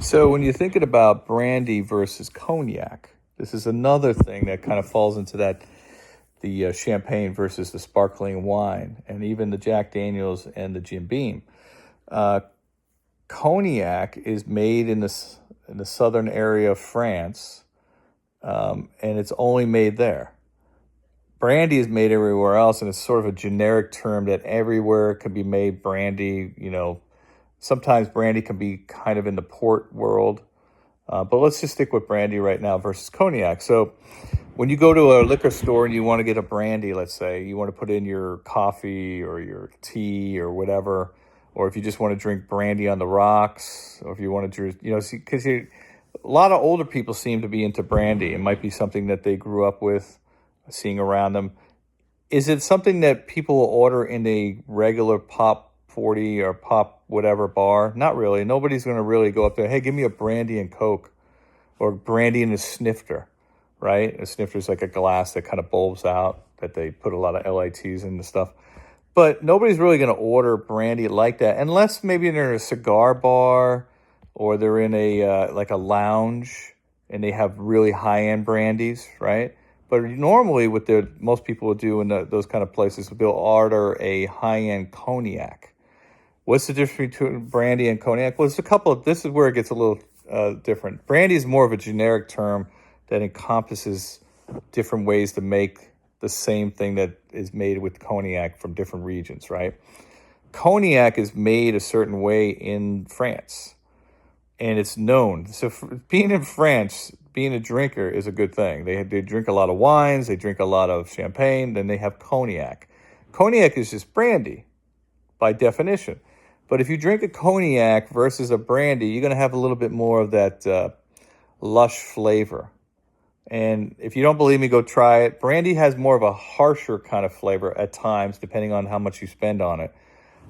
So when you're thinking about brandy versus cognac, this is another thing that kind of falls into that the champagne versus the sparkling wine, and even the Jack Daniels and the Jim Beam. Uh, Cognac is made in the southern area of France, and it's only made there. Brandy is made everywhere else, and it's sort of a generic term that everywhere can be made brandy. Sometimes brandy can be kind of in the port world, but let's just stick with brandy right now versus cognac. So when you go to a liquor store and you want to get a brandy, let's say you want to put in your coffee or your tea or whatever, or if you just want to drink brandy on the rocks, or if you want to drink, because a lot of older people seem to be into brandy. It might be something that they grew up with, seeing around them. Is it something that people will order in a regular pop 40 or pop whatever bar? Not really. Nobody's going to really go up there, hey, give me a brandy and Coke, or brandy and a snifter, right? A snifter is like a glass that kind of bulbs out, that they put a lot of LITs in the stuff. But nobody's really going to order brandy like that, unless maybe they're in a cigar bar or they're in a like a lounge and they have really high-end brandies, right? But normally what most people will do in those kind of places, they'll order a high-end cognac. What's the difference between brandy and cognac? Well, this is where it gets a little different. Brandy is more of a generic term that encompasses different ways to make the same thing that is made with cognac from different regions, right? Cognac is made a certain way in France, and it's known. So being in France, being a drinker is a good thing. They drink a lot of wines, they drink a lot of champagne, then they have cognac. Cognac is just brandy by definition. But if you drink a cognac versus a brandy, you're going to have a little bit more of that lush flavor. And if you don't believe me, go try it. Brandy has more of a harsher kind of flavor at times, depending on how much you spend on it.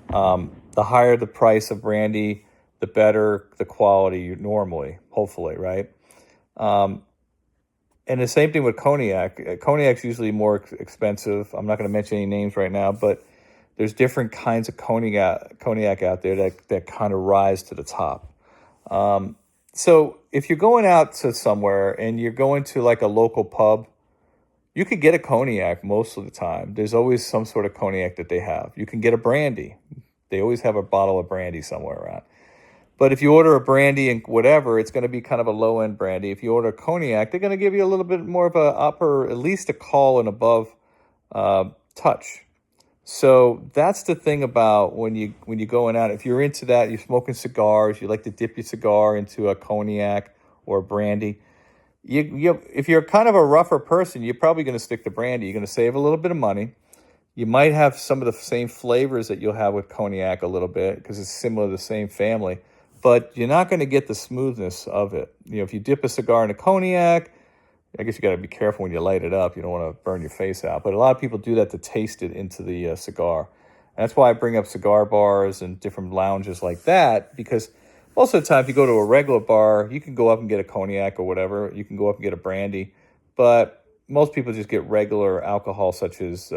The higher the price of brandy, the better the quality normally, hopefully, right? And the same thing with cognac. Cognac's usually more expensive. I'm not going to mention any names right now, but there's different kinds of cognac out there that kind of rise to the top. So if you're going out to somewhere and you're going to like a local pub, you could get a cognac most of the time. There's always some sort of cognac that they have. You can get a brandy. They always have a bottle of brandy somewhere around. But if you order a brandy and whatever, it's going to be kind of a low-end brandy. If you order a cognac, they're going to give you a little bit more of a upper, at least a call and above touch. So that's the thing about when you're going out. If you're into that, you're smoking cigars, you like to dip your cigar into a cognac or a brandy. If you're kind of a rougher person, you're probably going to stick to brandy. You're going to save a little bit of money. You might have some of the same flavors that you'll have with cognac a little bit because it's similar to the same family, but you're not going to get the smoothness of it. If you dip a cigar in a cognac, I guess you got to be careful when you light it up. You don't want to burn your face out. But a lot of people do that to taste it into the cigar. And that's why I bring up cigar bars and different lounges like that, because most of the time if you go to a regular bar, you can go up and get a cognac or whatever. You can go up and get a brandy. But most people just get regular alcohol such as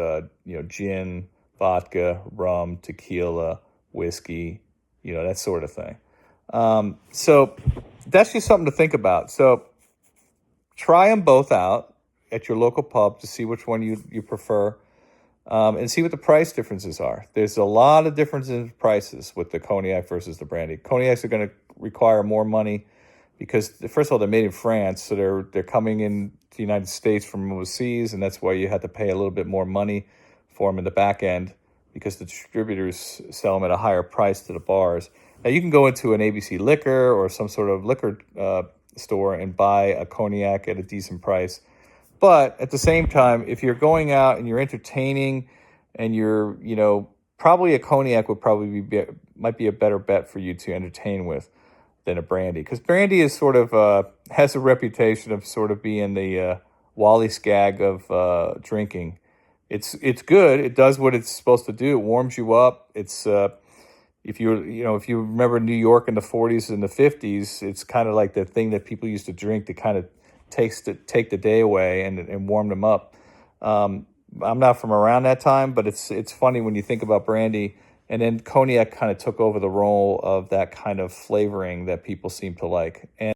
gin, vodka, rum, tequila, whiskey, that sort of thing. So that's just something to think about. So try them both out at your local pub to see which one you prefer, and see what the price differences are. There's a lot of differences in prices with the cognac versus the brandy. Cognacs are going to require more money because, first of all, they're made in France, so they're coming in to the United States from overseas, and that's why you have to pay a little bit more money for them in the back end because the distributors sell them at a higher price to the bars. Now, you can go into an ABC Liquor or some sort of liquor store and buy a cognac at a decent price. But at the same time, if you're going out and you're entertaining and you're, probably a cognac might be a better bet for you to entertain with than a brandy. Because brandy is sort of, has a reputation of sort of being the Wally Skag of drinking. It's good. It does what it's supposed to do. It warms you up. It's, if you remember New York in the 40s and the 50s, it's kind of like the thing that people used to drink to kind of take the day away and warm them up. I'm not from around that time, but it's funny when you think about brandy And then cognac kind of took over the role of that kind of flavoring that people seem to like. And